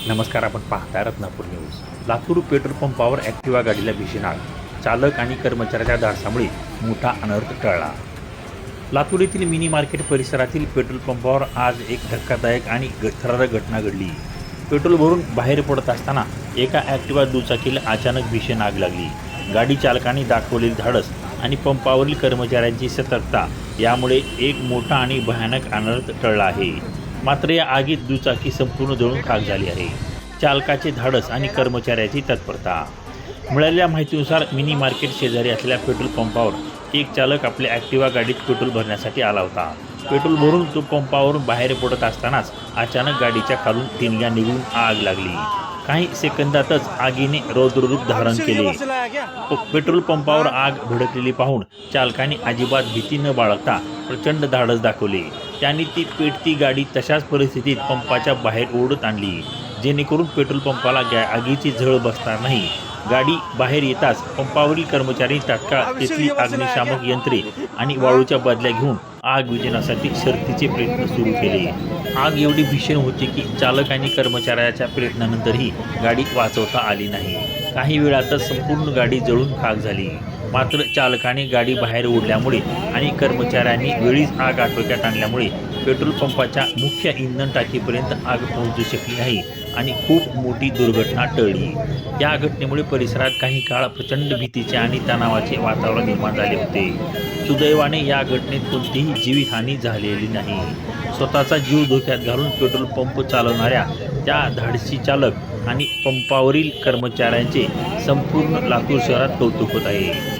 नमस्कार, आपण पाहता रत्नापूर न्यूज। लातूर पेट्रोल पंपावर ॲक्टिवा गाडीला भीषण आग, चालक आणि कर्मचाऱ्याच्या धाडसामुळे मोठा अनर्थ टळला। लातूर येथील मिनी मार्केट परिसरातील पेट्रोल पंपावर आज एक धक्कादायक आणि थरारक घटना घडली। पेट्रोल भरून बाहेर पडत असताना एका ॲक्टिवा दुचाकीला अचानक भीषण आग लागली। गाडी चालकाने दाखवलेले धाडस आणि पंपावरील कर्मचाऱ्यांची सतर्कता यामुळे एक मोठा आणि भयानक अनर्थ टळला आहे। मात्र या आगीत दुचाकी संपूर्ण जळून खाक झाली आहे। चालकाचे धाडस आणि कर्मचाऱ्याची तत्परता। मिळालेल्या माहितीनुसार मिनी मार्केट शेजारी असलेल्या पेट्रोल पंपावर एक चालक आपल्या ॲक्टिवा गाडीत पेट्रोल भरण्यासाठी आला होता। पेट्रोल भरून तो पंपावरून बाहेर पडत असतानाच अचानक गाडीच्या खालून ठिणग्या निघून आग लागली। काही सेकंदातच आगीने रौद्ररूप धारण केले। पेट्रोल पंपावर आग भडकलेली पाहून चालकाने अजिबात भीती न बाळगता प्रचंड धाडस दाखवले। त्यांनी ती पेटती गाडी तशाच परिस्थितीत पंपाच्या बाहेर ओढत आणली, जेणेकरून पेट्रोल पंपाला आगीची झळ बसणार नाही। गाडी बाहेर येताच पंपावरील कर्मचारी तात्काळ तेथील अग्निशामक यंत्रे आणि वाळूच्या बादल्या घेऊन आग विझवण्यासाठी शर्थीचे प्रयत्न सुरू केले। आग एवढी भीषण होती की चालक आणि कर्मचाऱ्याच्या प्रयत्नानंतरही गाडी वाचवता आली नाही। काही वेळातच संपूर्ण गाडी जळून खाक झाली। मात्र चालकाने गाडी बाहेर ओढल्यामुळे आणि कर्मचाऱ्यांनी वेळीच आग आटोक्यात आणल्यामुळे पेट्रोल पंपाच्या मुख्य इंधन टाकीपर्यंत आग पोहोचू शकली नाही आणि खूप मोठी दुर्घटना टळली। या घटनेमुळे परिसरात काही काळ प्रचंड भीतीचे आणि तणावाचे वातावरण निर्माण झाले होते। सुदैवाने या घटनेत कोणतीही जीवितहानी झालेली नाही। स्वतःचा जीव धोक्यात घालून पेट्रोल पंप चालवणाऱ्या त्या धाडसी चालक आणि पंपावरील कर्मचाऱ्यांचे संपूर्ण लातूर शहरात कौतुक होत आहे।